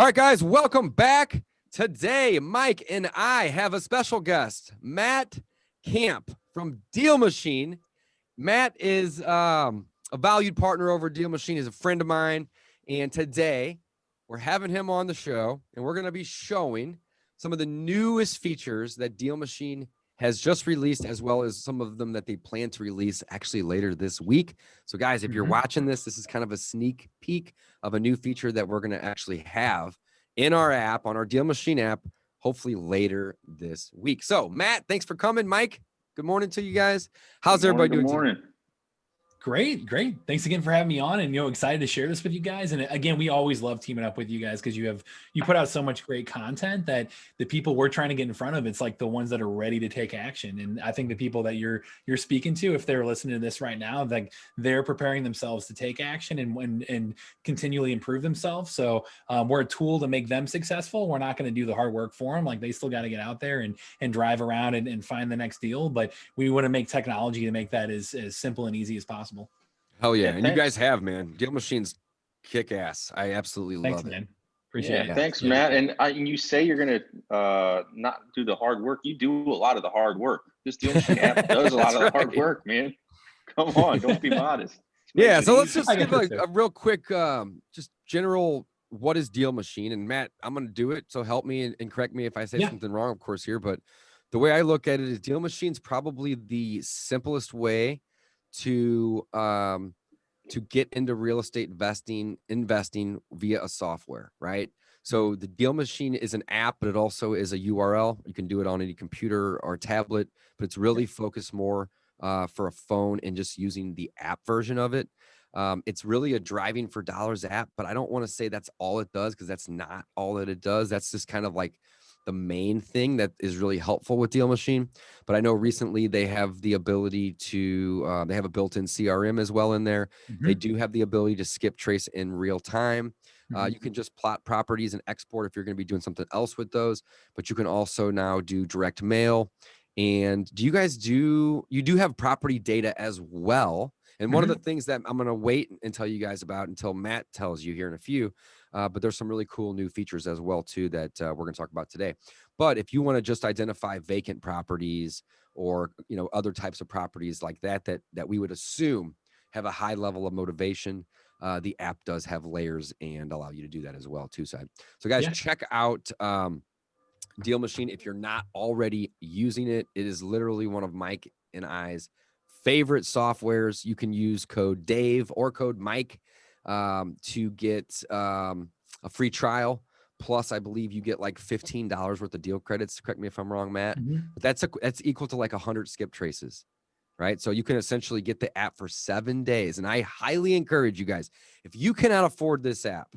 right, guys, welcome back. Today, Mike and I have a special guest, Matt Camp from Deal Machine. Matt is a valued partner over at Deal Machine. He's a friend of mine. And today, we're having him on the show, and we're going to be showing some of the newest features that Deal Machine has just released, as well as some of them that they plan to release actually later this week. So guys, if you're watching this is kind of a sneak peek of a new feature that we're going to actually have in our app, on our Deal Machine app, hopefully later this week. So Matt, thanks for coming. Mike, good morning to you guys. How's everybody doing? Good morning. Great. Thanks again for having me on, and excited to share this with you guys. And again, we always love teaming up with you guys because you put out so much great content that the people we're trying to get in front of, it's like the ones that are ready to take action. And I think the people that you're speaking to, if they're listening to this right now, like they're preparing themselves to take action and continually improve themselves. So we're a tool to make them successful. We're not going to do the hard work for them. Like they still got to get out there and drive around and find the next deal. But we want to make technology to make that as simple and easy as possible. Hell yeah. And you guys have, man. Deal Machine's kick ass. I absolutely love it. Man. Appreciate it. Thanks, Matt. And you say you're going to not do the hard work. You do a lot of the hard work. This Deal Machine app does a lot of the hard work, man. Come on, don't be modest. Yeah, so let's just give a real quick, just general, what is Deal Machine? And Matt, I'm going to do it, so help me and correct me if I say something wrong, of course, here. But the way I look at it is Deal Machine's probably the simplest way to get into real estate investing via a software, right? So the Deal Machine is an app, but it also is a URL. You can do it on any computer or tablet, but it's really focused more for a phone and just using the app version of it. It's really a driving for dollars app, but I don't want to say that's all it does, because that's not all that it does. That's just kind of like the main thing that is really helpful with Deal Machine. But I know recently they have the ability to, they have a built-in CRM as well in there. They do have the ability to skip trace in real time. You can just plot properties and export if you're going to be doing something else with those, but you can also now do direct mail. And you do have property data as well. And one of the things that I'm going to wait and tell you guys about until Matt tells you here in a few, but there's some really cool new features as well too that we're going to talk about today. But if you want to just identify vacant properties or other types of properties like that we would assume have a high level of motivation, the app does have layers and allow you to do that as well too. So guys, check out Deal Machine if you're not already using it. It is literally one of Mike and I's favorite softwares. You can use code Dave or code Mike to get a free trial. Plus, I believe you get like $15 worth of deal credits. Correct me if I'm wrong, Matt. But that's equal to like 100 skip traces, right? So you can essentially get the app for 7 days. And I highly encourage you guys, if you cannot afford this app,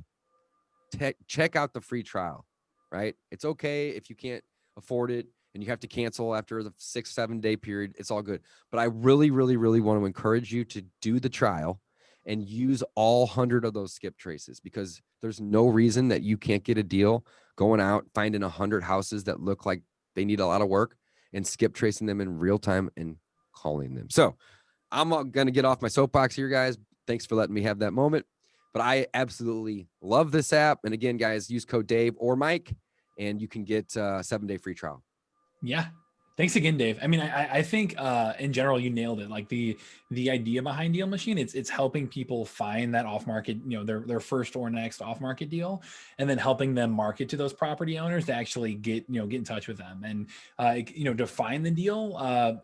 check out the free trial, right? It's okay if you can't afford it and you have to cancel after the 6-7 day period. It's all good. But I really, really, really want to encourage you to do the trial and use all 100 of those skip traces, because there's no reason that you can't get a deal going out, finding 100 houses that look like they need a lot of work and skip tracing them in real time and calling them. So I'm going to get off my soapbox here, guys. Thanks for letting me have that moment. But I absolutely love this app. And again, guys, use code Dave or Mike and you can get a 7-day free trial. Yeah. Thanks again, Dave. I mean, I think in general, you nailed it. Like the idea behind Deal Machine, it's helping people find that off market, their first or next off market deal, and then helping them market to those property owners to actually get in touch with them and, to find the deal.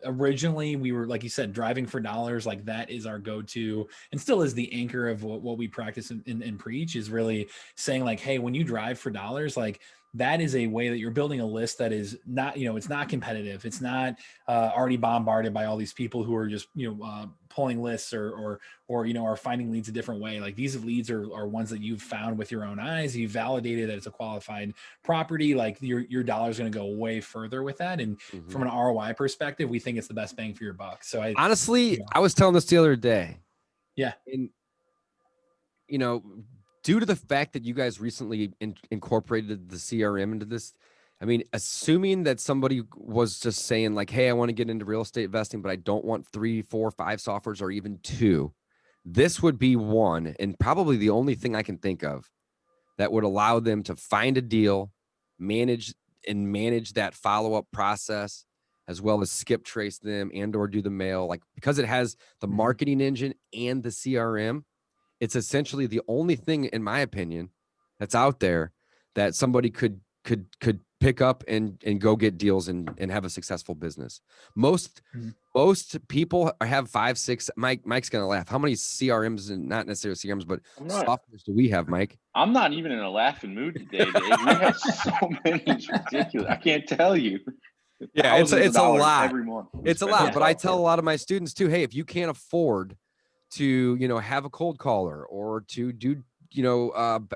Originally, we were, like you said, driving for dollars. Like that is our go-to and still is the anchor of what we practice and preach, is really saying like, hey, when you drive for dollars, like, that is a way that you're building a list that is not, it's not competitive. It's not already bombarded by all these people who are just, pulling lists or are finding leads a different way. Like these leads are ones that you've found with your own eyes. You've validated that it's a qualified property. Like your dollar is going to go way further with that. And from an ROI perspective, we think it's the best bang for your buck. So I was telling this the other day. Yeah. And, due to the fact that you guys recently incorporated the CRM into this, I mean, assuming that somebody was just saying like, hey, I want to get into real estate investing, but I don't want 3, 4, 5 softwares or even 2. This would be one, and probably the only thing I can think of that would allow them to find a deal, manage that follow-up process, as well as skip trace them and or do the mail. Like, because it has the marketing engine and the CRM, it's essentially the only thing, in my opinion, that's out there that somebody could pick up and go get deals and have a successful business. Most people have 5, 6. Mike's gonna laugh. How many CRMs, and not necessarily CRMs, but softwares do we have, Mike? I'm not even in a laughing mood today, Dave. We have so many. It's ridiculous. I can't tell you. Yeah, it's a lot every month. It's a lot, but I tell a lot of my students too, hey, if you can't afford to, have a cold caller or to do,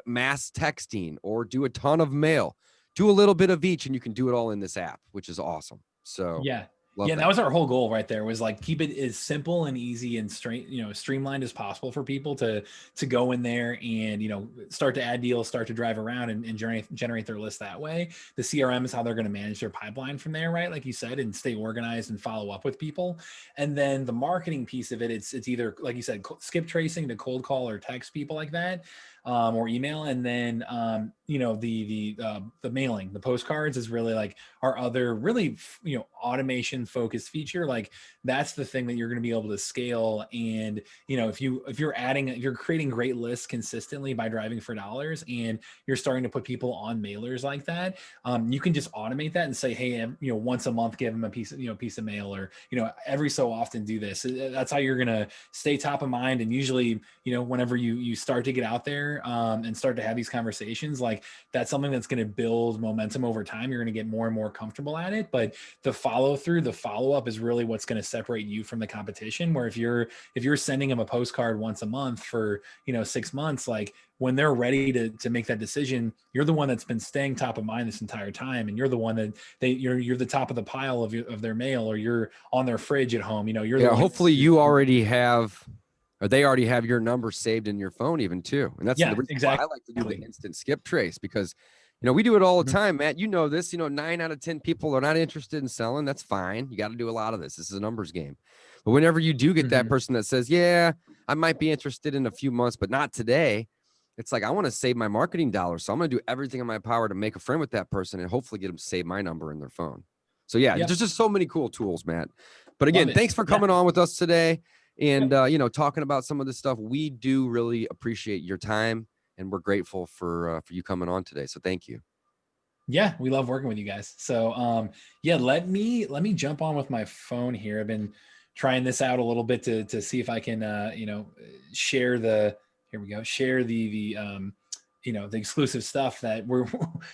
mass texting or do a ton of mail, do a little bit of each, and you can do it all in this app, which is awesome. So that was our whole goal right there, was like keep it as simple and easy and streamlined as possible for people to go in there and start to add deals, start to drive around and generate their list that way. The CRM is how they're going to manage their pipeline from there, right? Like you said, and stay organized and follow up with people. And then the marketing piece of it, it's either, like you said, skip tracing to cold call or text people like that, or email. And then the mailing, the postcards is really like our other really automation focused feature. Like that's the thing that you're going to be able to scale. And if you're creating great lists consistently by driving for dollars, and you're starting to put people on mailers like that, you can just automate that and say, hey, once a month give them a piece of mail, or every so often do this. That's how you're going to stay top of mind. And usually whenever you start to get out there and start to have these conversations, like that's something that's going to build momentum over time. You're going to get more and more comfortable at it. But the follow-up is really what's going to separate you from the competition. Where if you're sending them a postcard once a month for 6 months, like when they're ready to make that decision, you're the one that's been staying top of mind this entire time, and you're the one that you're the top of the pile of their mail, or you're on their fridge at home. Hopefully you already have, or they already have your number saved in your phone even too. And that's the reason why I like to do the instant skip trace, because we do it all the time, Matt. This, 9 out of 10 people are not interested in selling. That's fine. You got to do a lot of this. This is a numbers game. But whenever you do get that person that says, yeah, I might be interested in a few months, but not today, it's like, I want to save my marketing dollars. So I'm going to do everything in my power to make a friend with that person and hopefully get them to save my number in their phone. So there's just so many cool tools, Matt. But again, thanks for coming on with us today. And, talking about some of this stuff. We do really appreciate your time, and we're grateful for you coming on today. So thank you. Yeah, we love working with you guys. So, let me jump on with my phone here. I've been trying this out a little bit to see if I can, share the exclusive stuff that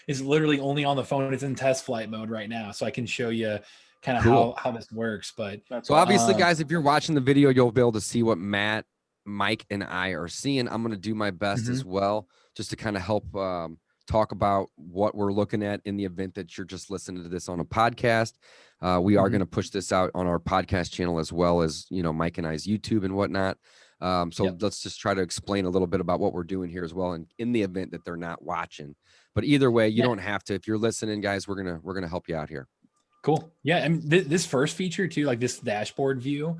is literally only on the phone. It's in test flight mode right now. So I can show you kind of how this works. But so obviously, guys, if you're watching the video, you'll be able to see what Matt, Mike, and I are seeing. I'm going to do my best as well, just to kind of help talk about what we're looking at in the event that you're just listening to this on a podcast. We are going to push this out on our podcast channel, as well as, Mike and I's YouTube and whatnot. Let's just try to explain a little bit about what we're doing here as well. And in the event that they're not watching, but either way, you don't have to. If you're listening, guys, we're going to help you out here. Cool. Yeah. I mean, this first feature too, like this dashboard view,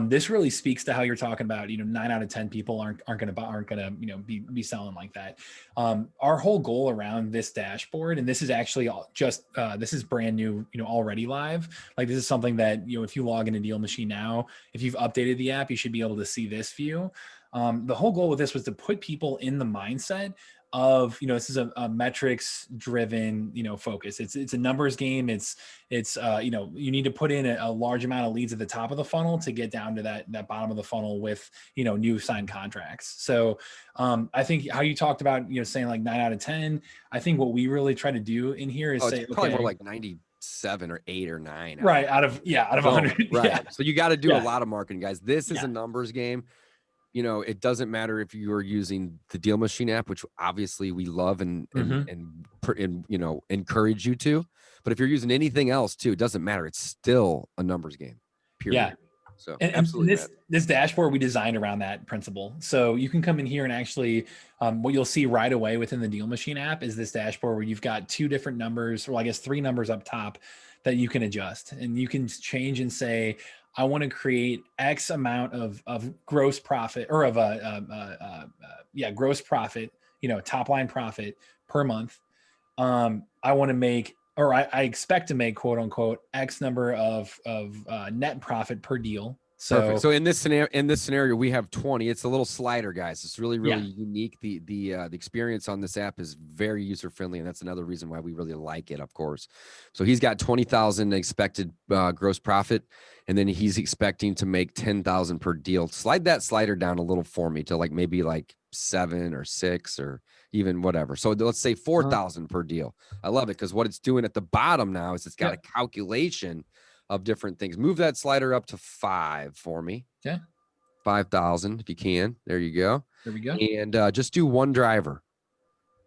this really speaks to how you're talking about, 9 out of 10 people aren't going to, be selling like that. Our whole goal around this dashboard, and this is actually this is brand new, already live. Like this is something that, if you log into Deal Machine now, if you've updated the app, you should be able to see this view. The whole goal with this was to put people in the mindset of, this is a metrics driven, focus. It's a numbers game. It's you need to put in a large amount of leads at the top of the funnel to get down to that bottom of the funnel with, new signed contracts. So I think how you talked about, saying like 9 out of 10, I think what we really try to do in here is say, probably more like 97 or 8 or 9. Right. Out of 100. Right. Yeah. So you got to do a lot of marketing, guys. This is a numbers game. It doesn't matter if you are using the Deal Machine app, which obviously we love and encourage you to. But if you're using anything else too, it doesn't matter. It's still a numbers game. Period. Yeah. So absolutely. And this dashboard we designed around that principle. So you can come in here and actually, what you'll see right away within the Deal Machine app is this dashboard where you've got 2 different numbers, or I guess 3 numbers up top that you can adjust, and you can change and say, I want to create X amount of gross profit, or of gross profit top line profit per month. I want to make, or I expect to make, quote unquote, X number of net profit per deal. So, perfect. So in this scenario, we have 20. It's a little slider, guys. It's really, really unique. The experience on this app is very user friendly, and that's another reason why we really like it, of course. So he's got 20,000 expected gross profit, and then he's expecting to make 10,000 per deal. Slide that slider down a little for me to maybe 7 or 6 or even whatever. So let's say 4,000 per deal. I love it because what it's doing at the bottom now is it's got a calculation of different things. Move that slider up to 5 for me. Okay. 5,000 if you can. There you go. There we go. And just do one driver.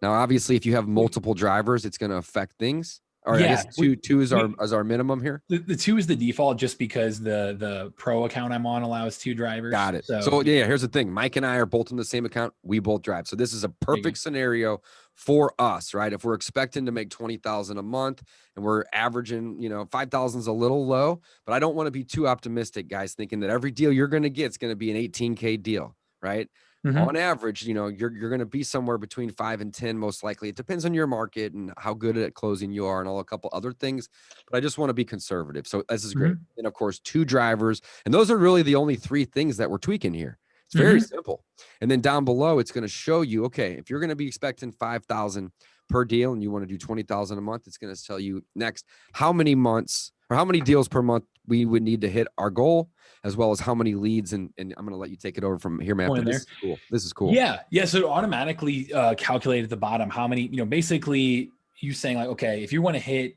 Now, obviously, if you have multiple drivers, it's going to affect things. Or I guess two is our minimum here. The 2 is the default just because the pro account I'm on allows 2 drivers. Got it. So here's the thing. Mike and I are both in the same account. We both drive. So this is a perfect scenario for us, right? If we're expecting to make 20,000 a month and we're averaging, 5,000 is a little low, but I don't want to be too optimistic, guys, thinking that every deal you're going to get is going to be an 18K deal, right? On average, you're going to be somewhere between 5 and 10, most likely. It depends on your market and how good at closing you are and a couple other things, but I just want to be conservative. So this is great. And of course, 2 drivers. And those are really the only 3 things that we're tweaking here. It's very simple. And then down below, it's going to show you, okay, if you're going to be expecting 5,000 per deal and you want to do 20,000 a month, it's going to tell you next how many months or how many deals per month we would need to hit our goal, as well as how many leads. And I'm going to let you take it over from here, Matt. This is cool. This is cool. Yeah. So it automatically calculate at the bottom how many, basically you saying okay, if you want to hit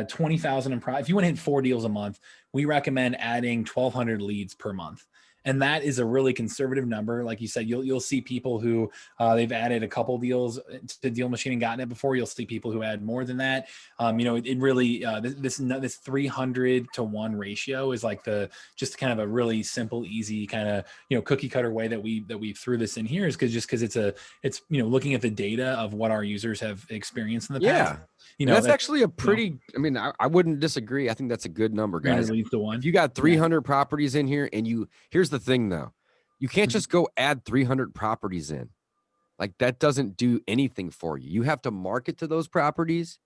20,000 if you want to hit 4 deals a month, we recommend adding 1,200 leads per month. And that is a really conservative number. Like you said, you'll see people who they've added a couple deals to Deal Machine and gotten it before. You'll see people who add more than that. It really this 300 to 1 ratio is just kind of a really simple, easy kind of cookie cutter way that we threw this in here is because it's looking at the data of what our users have experienced in the past. That's actually a pretty. I mean, I wouldn't disagree. I think that's a good number, guys. Leads to 1. If you got 300 properties in here, and here's the thing though, you can't just go add 300 properties in. That doesn't do anything for you. You have to market to those properties,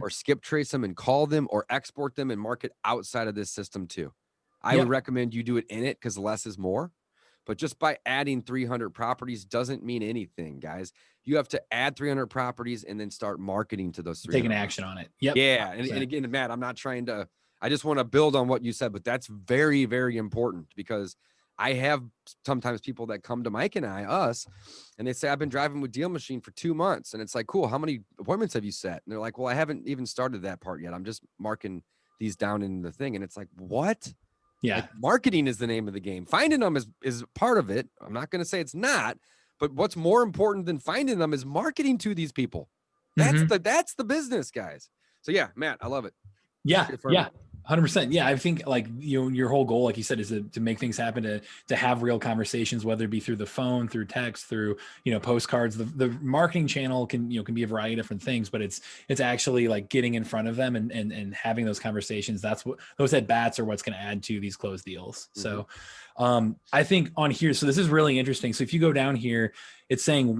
or skip trace them and call them, or export them and market outside of this system too. I would recommend you do it in it because less is more. But just by adding 300 properties doesn't mean anything, guys. You have to add 300 properties and then start marketing to those 300. Taking action on it. Yep. Yeah. And again, Matt, I'm not trying to, I just want to build on what you said, but that's very, very important because I have sometimes people that come to Mike and us, and they say, I've been driving with Deal Machine for 2 months. And it's cool. How many appointments have you set? And they're like, well, I haven't even started that part yet. I'm just marking these down in the thing. And it's what? Yeah. Marketing is the name of the game. Finding them is part of it. I'm not going to say it's not, but what's more important than finding them is marketing to these people. That's the business, guys. So yeah, Matt, I love it. Yeah. 100%. Yeah. I think your whole goal, like you said, is to make things happen, to have real conversations, whether it be through the phone, through text, through, postcards. The marketing channel can be a variety of different things, but it's actually getting in front of them and having those conversations. That's what those at bats are what's going to add to these closed deals. So I think on here, so this is really interesting. So if you go down here, it's saying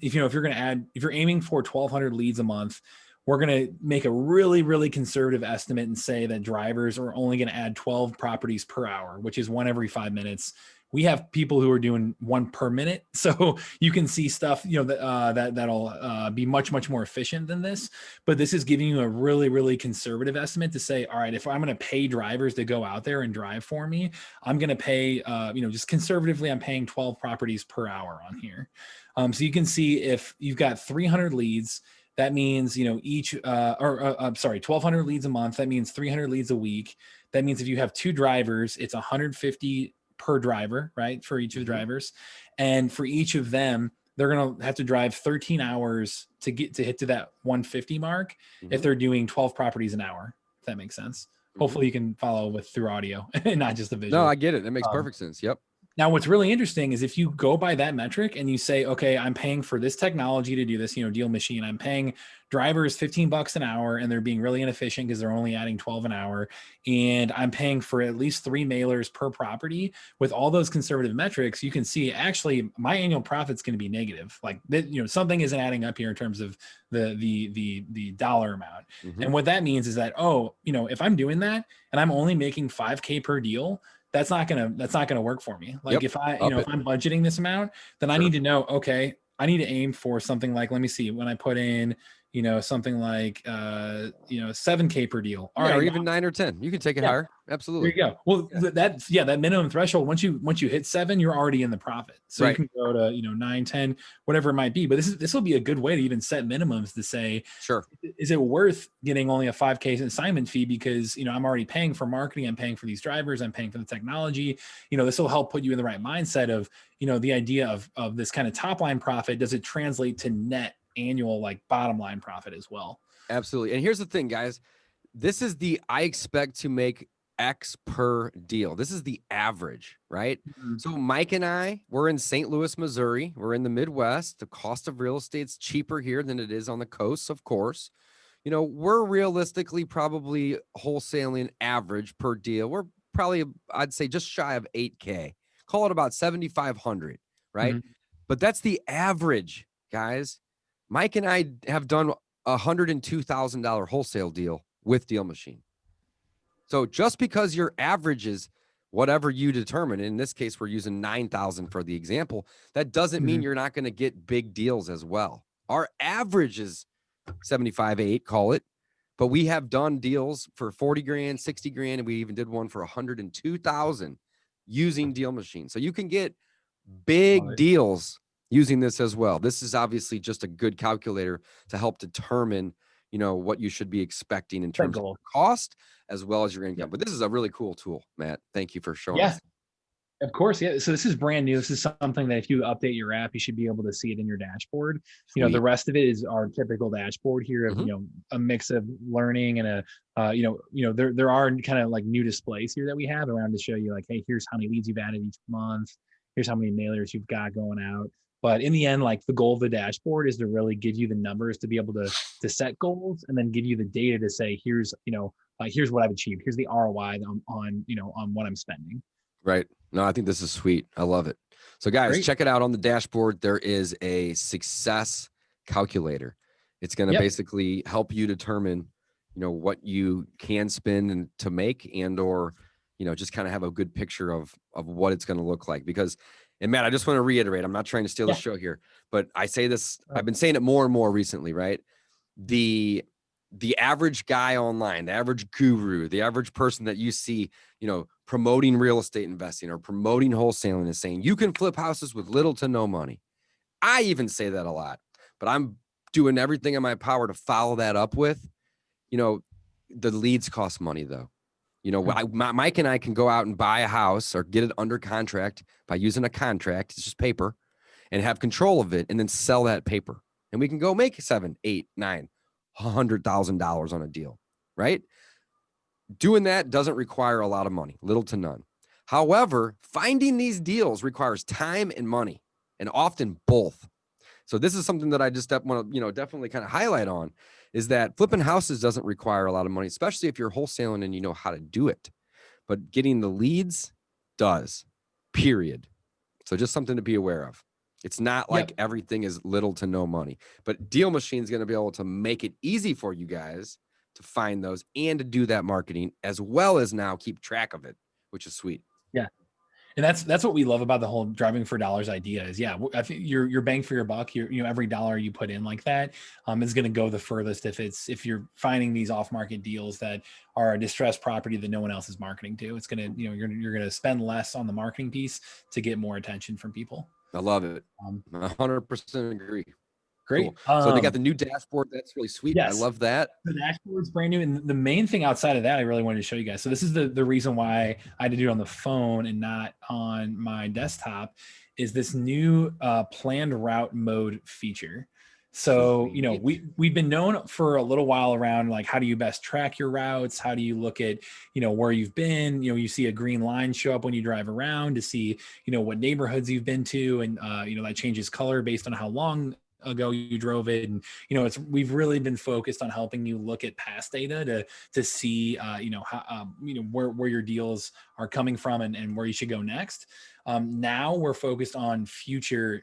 if you're aiming for 1,200 leads a month, we're going to make a really, really conservative estimate and say that drivers are only going to add 12 properties per hour, which is 1 every 5 minutes. We have people who are doing 1 per minute. So you can see stuff, that'll be much, much more efficient than this. But this is giving you a really, really conservative estimate to say, all right, if I'm going to pay drivers to go out there and drive for me, I'm going to pay, just conservatively, I'm paying 12 properties per hour on here. So you can see if you've got 300 leads, that means, 1,200 leads a month. That means 300 leads a week. That means if you have 2 drivers, it's 150 per driver, right? For each of the drivers. And for each of them, they're going to have to drive 13 hours to hit to that 150 mark if they're doing 12 properties an hour, if that makes sense. Hopefully you can follow through audio and not just the visual. No, I get it. That makes perfect sense. Yep. Now, what's really interesting is if you go by that metric and you say, okay, I'm paying for this technology to do this, deal machine, I'm paying drivers $15 an hour and they're being really inefficient because they're only adding 12 an hour. And I'm paying for at least 3 mailers per property. With all those conservative metrics, you can see actually my annual profit's going to be negative. Like that, something isn't adding up here in terms of the dollar amount. Mm-hmm. And what that means is that, if I'm doing that and I'm only making 5K per deal, that's not gonna work for me. Like if I'm budgeting this amount, then I need to know, okay, I need to aim for something like, let me see, when I put in, something like, 7K per deal. All right, or even 9 or 10. You can take it higher. Absolutely. There you go. Well, that minimum threshold, once you hit 7, you're already in the profit. So you can go to, 9, 10, whatever it might be. But this will be a good way to even set minimums to say, sure, is it worth getting only a 5K assignment fee because, I'm already paying for marketing, I'm paying for these drivers, I'm paying for the technology. This will help put you in the right mindset of, the idea of this kind of top line profit. Does it translate to net annual, like bottom line profit as well? Absolutely. And here's the thing, guys. This is I expect to make X per deal. This is the average, right? Mm-hmm. So Mike and we're in St. Louis, Missouri. We're in the Midwest. The cost of real estate's cheaper here than it is on the coast, of course. We're realistically probably wholesaling average per deal. We're probably, I'd say, just shy of 8K. Call it about 7,500, right? Mm-hmm. But that's the average, guys. Mike and I have done a $102,000 wholesale deal with Deal Machine. So just because your average is whatever you determine, in this case, we're using 9,000 for the example, that doesn't mean you're not going to get big deals as well. Our average is 75, 8, call it, but we have done deals for 40 grand, 60 grand, and we even did one for 102,000 using Deal Machine. So you can get big deals using this as well. This is obviously just a good calculator to help determine, what you should be expecting in terms of cost as well as your income. But this is a really cool tool, Matt. Thank you for showing us. Of course. Yeah. So this is brand new. This is something that if you update your app, you should be able to see it in your dashboard. Sweet. The rest of it is our typical dashboard here of, a mix of learning and there are kind of like new displays here that we have around to show you like, hey, here's how many leads you've added each month. Here's how many mailers you've got going out. But in the end, like the goal of the dashboard is to really give you the numbers to be able to set goals and then give you the data to say, here's what I've achieved. Here's the ROI on what I'm spending. Right. No, I think this is sweet. I love it. So guys, check it out on the dashboard. There is a success calculator. It's going to basically help you determine, what you can spend and to make or, just kind of have a good picture of what it's going to look like. Because, and Matt, I just want to reiterate, I'm not trying to steal the show here, but I say this, I've been saying it more and more recently, right? The average guy online, the average guru, the average person that you see, promoting real estate investing or promoting wholesaling is saying you can flip houses with little to no money. I even say that a lot, but I'm doing everything in my power to follow that up with, the leads cost money though. Mike and I can go out and buy a house or get it under contract by using a contract. It's just paper and have control of it and then sell that paper. And we can go make $7, $8, $9, $100,000 on a deal, right? Doing that doesn't require a lot of money, little to none. However, finding these deals requires time and money, and often both. So this is something that I just want to, definitely kind of highlight on, is that flipping houses doesn't require a lot of money, especially if you're wholesaling and you know how to do it. But getting the leads does, period. So just something to be aware of. It's not like everything is little to no money, but Deal Machine is going to be able to make it easy for you guys to find those and to do that marketing as well as now keep track of it, which is sweet. Yeah. And that's what we love about the whole driving for dollars idea is, I think your bang for your buck, every dollar you put in like that is going to go the furthest if you're finding these off market deals that are a distressed property that no one else is marketing to. It's going to, you're going to spend less on the marketing piece to get more attention from people. I love it. 100% agree. Great. Cool. So they got the new dashboard. That's really sweet. Yes. I love that. The dashboard's brand new. And the main thing outside of that, I really wanted to show you guys. So this is the reason why I had to do it on the phone and not on my desktop is this new planned route mode feature. So, we've been known for a little while around like, how do you best track your routes? How do you look at, where you've been? You see a green line show up when you drive around to see, what neighborhoods you've been to. And, that changes color based on how long ago you drove it. And, we've really been focused on helping you look at past data to see, how, where your deals are coming from and where you should go next. Now we're focused on future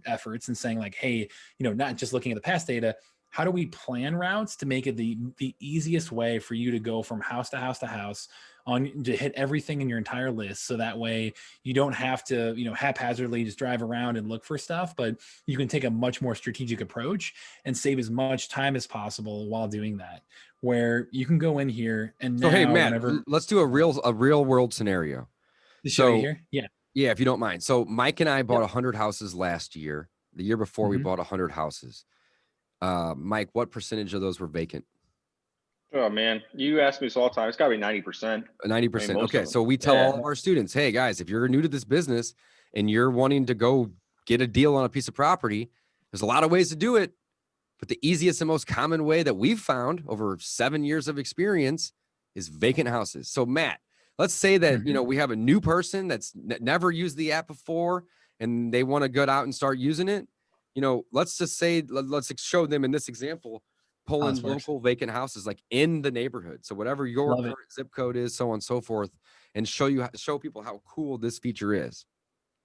efforts and saying like, hey, not just looking at the past data, how do we plan routes to make it the easiest way for you to go from house to house to house to hit everything in your entire list. So that way you don't have to, haphazardly just drive around and look for stuff, but you can take a much more strategic approach and save as much time as possible while doing that, where you can go in here and now, hey, Matt, let's do a real world scenario. So here. Yeah, if you don't mind. So Mike and I bought 100 houses last year. The year before we bought 100 houses. Mike, what percentage of those were vacant? Oh man, you ask me this all the time. It's gotta be 90%. 90%. Okay. So we tell all of our students, hey guys, if you're new to this business and you're wanting to go get a deal on a piece of property, there's a lot of ways to do it. But the easiest and most common way that we've found over 7 years of experience is vacant houses. So Matt, let's say that, we have a new person that's never used the app before and they want to go out and start using it. Let's just say, let's show them in this example, pulling local vacant houses like in the neighborhood. So whatever your current zip code is, so on and so forth, and show people how cool this feature is.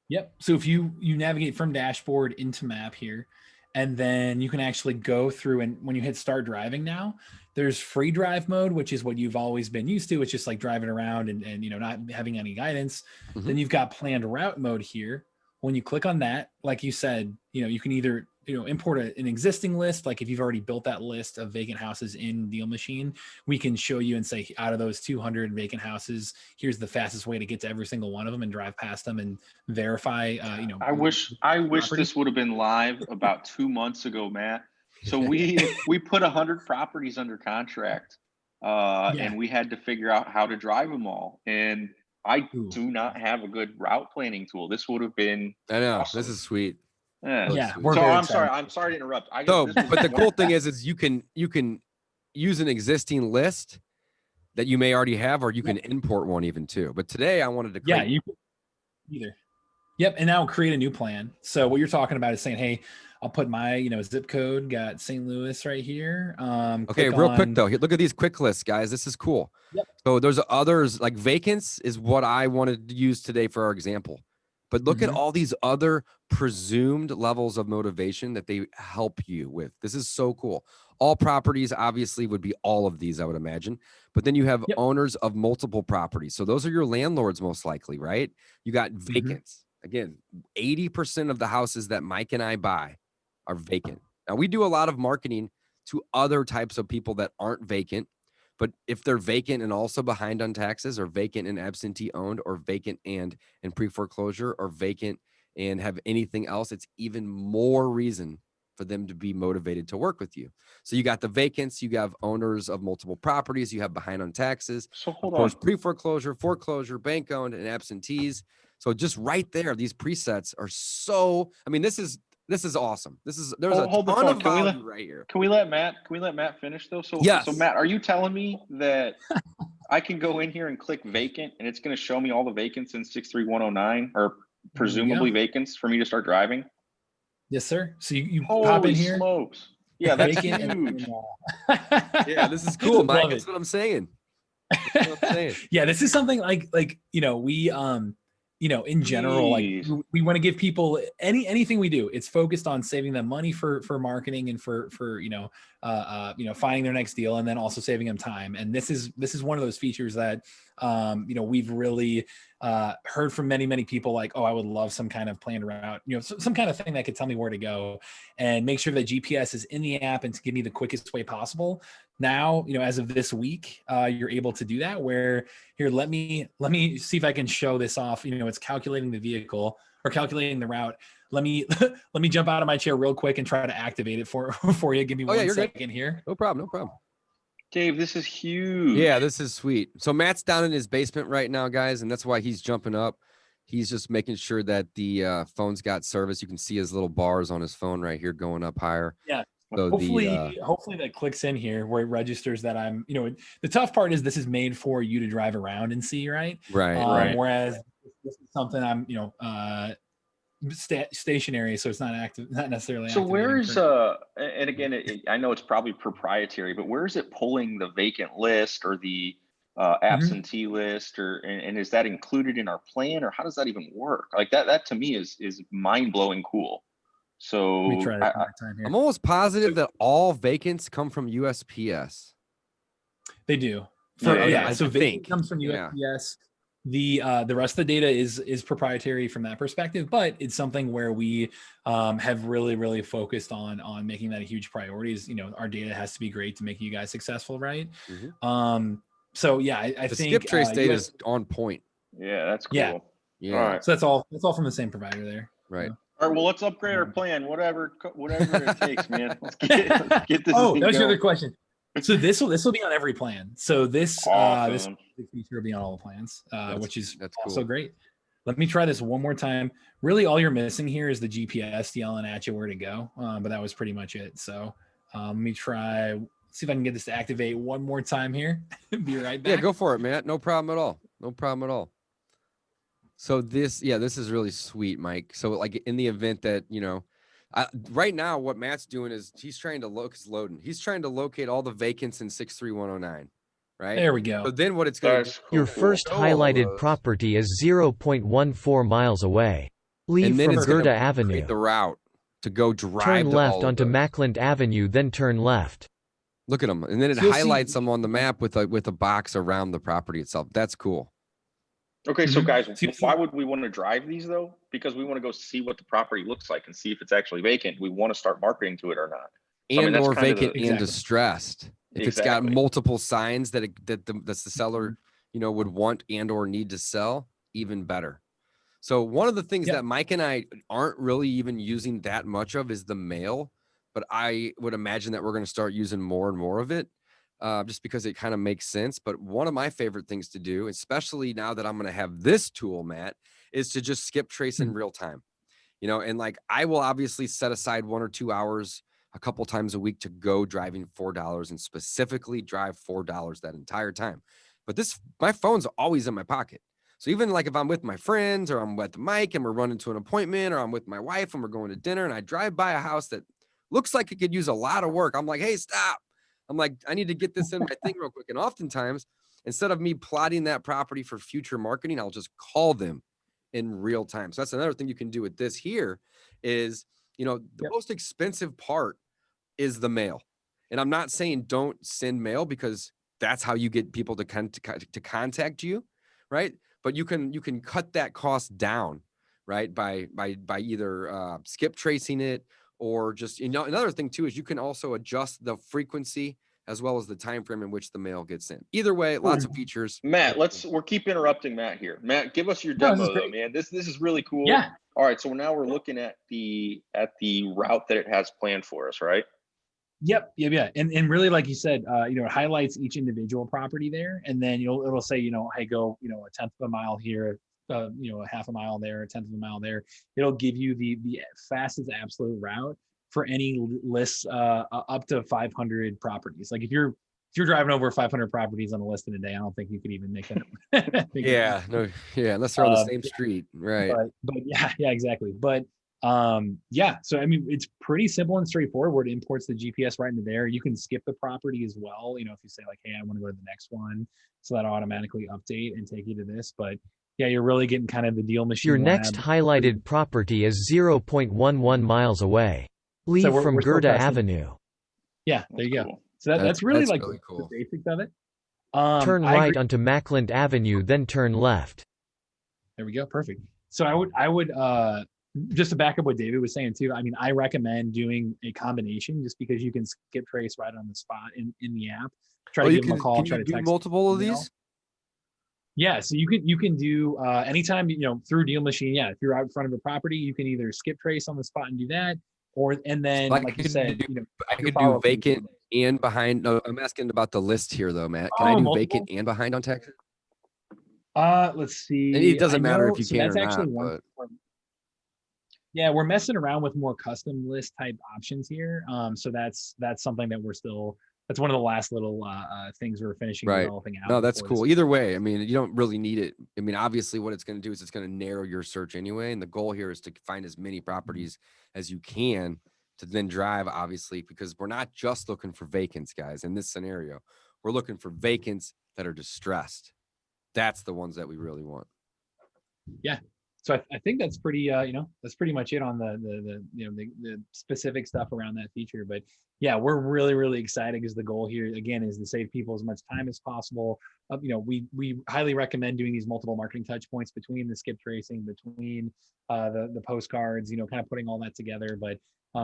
Yep. So if you navigate from dashboard into map here, and then you can actually go through, and when you hit start driving now, there's free drive mode, which is what you've always been used to. It's just like driving around and not having any guidance. Then you've got planned route mode here. When you click on that, like you said, you can either, import an existing list. Like if you've already built that list of vacant houses in Deal Machine, we can show you and say, out of those 200 vacant houses, here's the fastest way to get to every single one of them and drive past them and verify, I wish this would have been live about 2 months ago, Matt. So we put 100 properties under contract and we had to figure out how to drive them all. And I do not have a good route planning tool. This would have been awesome. This is sweet. Yeah. Sweet. So I'm sorry to interrupt. But the cool thing is you can use an existing list that you may already have, or you can import one even too. But today I wanted to create. You can either. Yep. And now create a new plan. So what you're talking about is saying, hey, I'll put my, zip code, got St. Louis right here. Okay, real quick though, look at these quick lists, guys. This is cool. Yep. So there's others, like vacants is what I wanted to use today for our example. But look at all these other presumed levels of motivation that they help you with. This is so cool. All properties obviously would be all of these, I would imagine. But then you have owners of multiple properties. So those are your landlords most likely, right? You got vacants. Again, 80% of the houses that Mike and I buy are vacant. Now we do a lot of marketing to other types of people that aren't vacant, but if they're vacant and also behind on taxes, or vacant and absentee owned, or vacant and in pre-foreclosure, or vacant and have anything else, it's even more reason for them to be motivated to work with you. So you got the vacants, you have owners of multiple properties, you have behind on taxes, of course, pre-foreclosure, foreclosure, bank owned, and absentees. So just right there, these presets are so, this is awesome. There's a ton of value right here. Can we let Matt finish though? So Matt, are you telling me that I can go in here and click vacant and it's going to show me all the vacants in 63109 or presumably vacants for me to start driving? Yes, sir. So you pop in here. Smokes. Yeah, that's huge. Yeah, this is cool, Mike. That's what I'm saying. Yeah, this is something like we in general, like we want to give people anything we do. It's focused on saving them money for marketing and for finding their next deal, and then also saving them time. And this is one of those features that we've really heard from many people like, oh, I would love some kind of planned route, some kind of thing that could tell me where to go and make sure that GPS is in the app and to give me the quickest way possible. Now, as of this week, you're able to do that where here, let me see if I can show this off. It's calculating the vehicle or calculating the route. Let me jump out of my chair real quick and try to activate it for you. Give me 1 second here. No problem. Dave, this is huge. Yeah, this is sweet. So Matt's down in his basement right now, guys, and that's why he's jumping up. He's just making sure that the phone's got service. You can see his little bars on his phone right here going up higher. Yeah. So hopefully that clicks in here where it registers that I'm, the tough part is this is made for you to drive around and see, right? Right. Whereas this is something I'm, stationary, so it's not active, not necessarily. So where's and again, I know it's probably proprietary, but where is it pulling the vacant list or the absentee list, and is that included in our plan, or how does that even work? Like that to me is mind blowing cool. So let me try that time here. I'm almost positive that all vacants come from USPS. They do. So vacant comes from USPS. The rest of the data is proprietary from that perspective, but it's something where we have really focused on making that a huge priority. Is our data has to be great to make you guys successful, right? So yeah, I think the Skiptrace data is on point. Yeah, that's cool. Yeah. All right. So that's all from the same provider there. Right. All right. Well, let's upgrade our plan, whatever it takes, man. Let's get this. Oh, that was your other question. So this will be on every plan. So this awesome. this feature will be on all the plans, which is also cool. great. Let me try this one more time. Really, all you're missing here is the GPS yelling at you where to go, but that was pretty much it. So let me try. See if I can get this to activate one more time here. Be right back. Yeah, go for it, Matt. No problem at all. No problem at all. So this is really sweet, Mike. So like in the event that, right now what Matt's doing is he's trying to He's trying to locate all the vacants in 63109, right? There we go. So then what it's going to do. Your first highlighted property is 0.14 miles away. Leave from Gerda Avenue. The route to go drive. Turn left onto Mackland Avenue, then turn left. Look at them, and then it highlights them on the map with a box around the property itself. That's cool. Okay, so guys, why would we want to drive these though? Because we want to go see what the property looks like and see if it's actually vacant. We want to start marketing to it or not. And or vacant and distressed. If it's got multiple signs that the seller would want and or need to sell, even better. So one of the things that Mike and I aren't really even using that much of is the mail. But I would imagine that we're going to start using more and more of it just because it kind of makes sense. But one of my favorite things to do, especially now that I'm going to have this tool, Matt, is to just skip trace in real time. And like I will obviously set aside 1 or 2 hours a couple times a week to go driving $4 and specifically drive $4 that entire time. But my phone's always in my pocket. So even like if I'm with my friends or I'm with Mike and we're running to an appointment, or I'm with my wife and we're going to dinner and I drive by a house that looks like it could use a lot of work, I'm like, hey, stop. I'm like, I need to get this in my thing real quick. And oftentimes, instead of me plotting that property for future marketing, I'll just call them in real time. So that's another thing you can do with this here is, the most expensive part is the mail. And I'm not saying don't send mail because that's how you get people to contact you, right? But you can cut that cost down, right? By either skip tracing it, or just, another thing too, is you can also adjust the frequency as well as the time frame in which the mail gets in. Either way, lots of features. Matt, we're keep interrupting Matt here. Matt, give us your demo though, man. This is really cool. Yeah. All right. So now we're looking at the route that it has planned for us, right? Yep. Yeah. And really, like you said, it highlights each individual property there. And then it'll say, hey, go, a 1/10 of a mile here, a half a mile there, a 1/10 of a mile there. It'll give you the fastest absolute route for any list up to 500 properties. Like if you're driving over 500 properties on a list in a day, I don't think you could even make that. Unless they're on the same street, right? But yeah, exactly. But so I mean, it's pretty simple and straightforward where it imports the GPS right into there. You can skip the property as well. If you say like, hey, I want to go to the next one, so that'll automatically update and take you to this. But yeah, you're really getting kind of the deal machine. Your next highlighted property is 0.11 miles away. Leave from Gerda Avenue. Yeah, there you go. So that's really like really cool. The basics of it. Turn right onto Mackland Avenue, then turn left. There we go. Perfect. So I would just to back up what David was saying too. I mean, I recommend doing a combination just because you can skip trace right on the spot in the app. Try to give them a call. Try to text multiple of these. Yeah, so you can do anytime through Deal Machine. Yeah, if you're out in front of a property, you can either skip trace on the spot and do that, and then like you said, I could do vacant and behind. No, I'm asking about the list here though, Matt. Can I do vacant and behind on text? Let's see. And it doesn't matter if you so can that's or actually not, one. Yeah, we're messing around with more custom list type options here. So that's something that that's one of the last little things we're finishing developing out. No, that's cool. Either way, I mean, you don't really need it. I mean, obviously what it's going to do is it's going to narrow your search anyway. And the goal here is to find as many properties as you can to then drive, obviously, because we're not just looking for vacants, guys. In this scenario, we're looking for vacants that are distressed. That's the ones that we really want. Yeah. So I think that's pretty, that's pretty much it on the specific stuff around that feature. But yeah, we're really, really excited because the goal here, again, is to save people as much time as possible. We highly recommend doing these multiple marketing touch points between the skip tracing, between the postcards, kind of putting all that together. But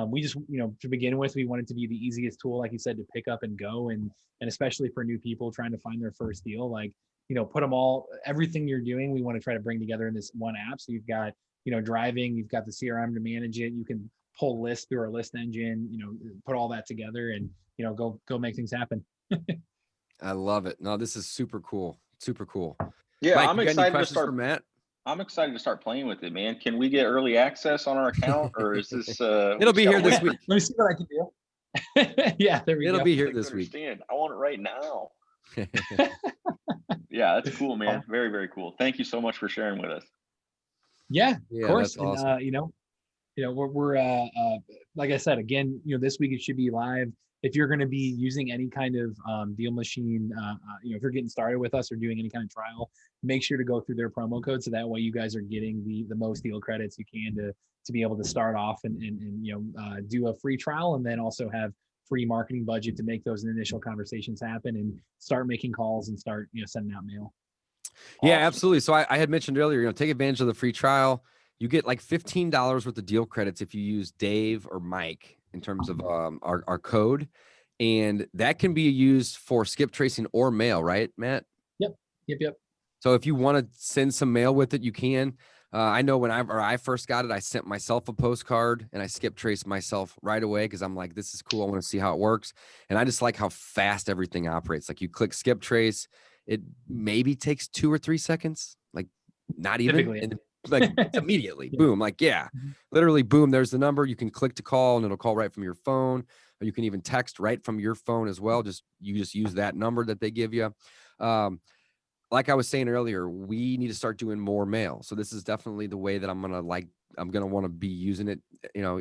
we just, to begin with, we want it to be the easiest tool, like you said, to pick up and go. And especially for new people trying to find their first deal, like, put them all, everything you're doing, we want to try to bring together in this one app. So you've got, driving, you've got the CRM to manage it. You can pull lists through our list engine, put all that together and, go make things happen. I love it. No, this is super cool. Super cool. Yeah. Mike, I'm you got excited any questions to start, for Matt? I'm excited to start playing with it, man. Can we get early access on our account, or is this, it'll be here this week. Let me see what I can do. Yeah, there we go. It'll be here this week. I want it right now. Yeah, that's cool, man. Very, very cool. Thank you so much for sharing with us. Yeah, of course. That's awesome. And, we're like I said, again, this week it should be live. If you're going to be using any kind of deal machine, if you're getting started with us or doing any kind of trial, make sure to go through their promo code. So that way you guys are getting the most deal credits you can to be able to start off and do a free trial, and then also have free marketing budget to make those initial conversations happen and start making calls and start, sending out mail. Yeah, absolutely. So I had mentioned earlier, take advantage of the free trial. You get like $15 worth of deal credits if you use Dave or Mike in terms of our code. And that can be used for skip tracing or mail, right, Matt? Yep. So if you want to send some mail with it, you can. I know when I first got it, I sent myself a postcard and I skip traced myself right away because I'm like, this is cool. I want to see how it works. And I just like how fast everything operates. Like you click skip trace, it maybe takes 2 or 3 seconds, like not even. And like it's immediately boom, like, literally boom. There's the number. You can click to call and it'll call right from your phone, or you can even text right from your phone as well. You just use that number that they give you. Like I was saying earlier, we need to start doing more mail. So this is definitely the way that I'm going to want to be using it,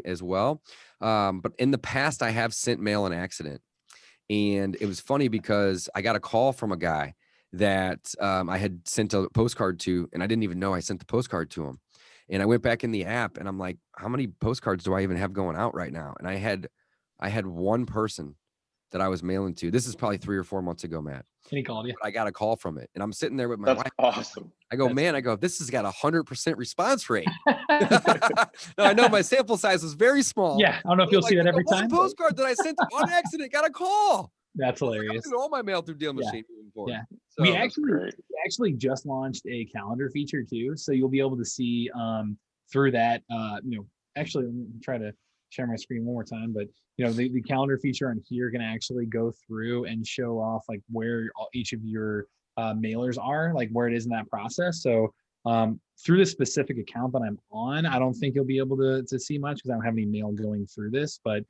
as well. But in the past, I have sent mail on accident. And it was funny because I got a call from a guy that I had sent a postcard to, and I didn't even know I sent the postcard to him. And I went back in the app and I'm like, how many postcards do I even have going out right now? And I had one person that I was mailing to. This is probably 3 or 4 months ago, Matt. And he called you. I got a call from it, and I'm sitting there with my wife. Awesome. I go, this has got 100% response rate. No, I know my sample size was very small. Yeah, I don't know if you'll see that every time. One postcard that I sent on accident got a call. That's hilarious. I'm doing all my mail through Deal Machine. Yeah. So, we actually just launched a calendar feature too, so you'll be able to see through that. Actually, let me try to share my screen one more time, but the calendar feature on here can actually go through and show off like where each of your mailers are, like where it is in that process. So through the specific account that I'm on, I don't think you'll be able to see much because I don't have any mail going through this, but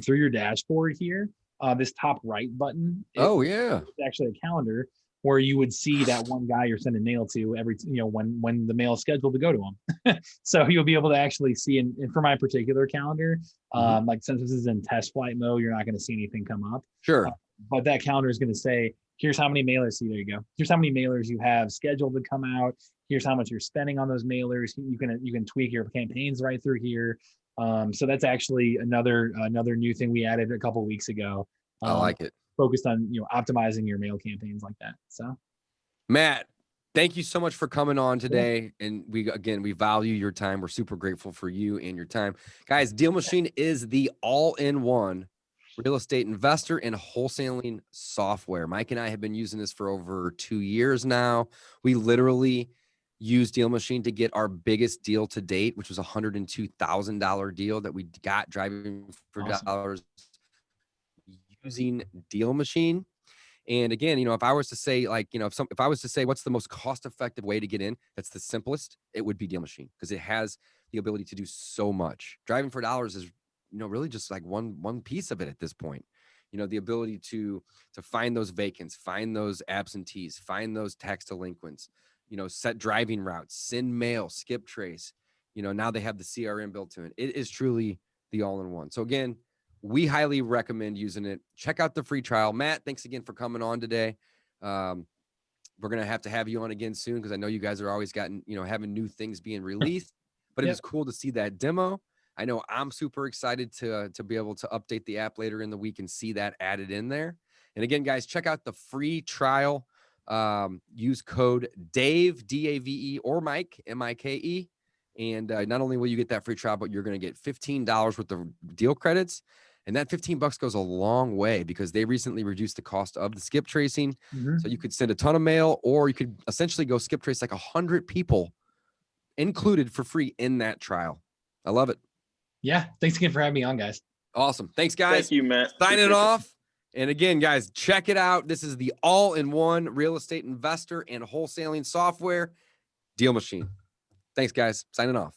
through your dashboard here, this top right button, it's actually a calendar where you would see that one guy you're sending mail to every, when the mail is scheduled to go to him. So you'll be able to actually see, and for my particular calendar, like since this is in test flight mode, you're not going to see anything come up. Sure. But that calendar is going to say, here's how many mailers, there you go. Here's how many mailers you have scheduled to come out. Here's how much you're spending on those mailers. You can tweak your campaigns right through here. So that's actually another new thing we added a couple of weeks ago. I like it. Focused on optimizing your mail campaigns like that. So Matt, thank you so much for coming on today. And we value your time. We're super grateful for you and your time. Guys, Deal Machine is the all-in-one real estate investor and wholesaling software. Mike and I have been using this for over 2 years now. We literally use Deal Machine to get our biggest deal to date, which was a $102,000 deal that we got driving for dollars using Deal Machine. And again, if I was to say if I was to say what's the most cost-effective way to get in, that's the simplest, it would be Deal Machine, because it has the ability to do so much. Driving for dollars is, really just like one piece of it at this point. The ability to find those vacants, find those absentees, find those tax delinquents, set driving routes, send mail, skip trace. Now they have the CRM built to it. It is truly the all-in-one. So again, we highly recommend using it. Check out the free trial. Matt, thanks again for coming on today. We're going to have you on again soon, because I know you guys are always having new things being released, but it was cool to see that demo. I know I'm super excited to be able to update the app later in the week and see that added in there. And again, guys, check out the free trial. Use code Dave, D-A-V-E, or Mike, M-I-K-E. And not only will you get that free trial, but you're going to get $15 worth of deal credits. And that $15 goes a long way, because they recently reduced the cost of the skip tracing. So you could send a ton of mail, or you could essentially go skip trace like 100 people included for free in that trial. I love it. Yeah. Thanks again for having me on, guys. Awesome. Thanks, guys. Thank you, Matt. Signing off. And again, guys, check it out. This is the all-in-one real estate investor and wholesaling software, Deal Machine. Thanks, guys. Signing off.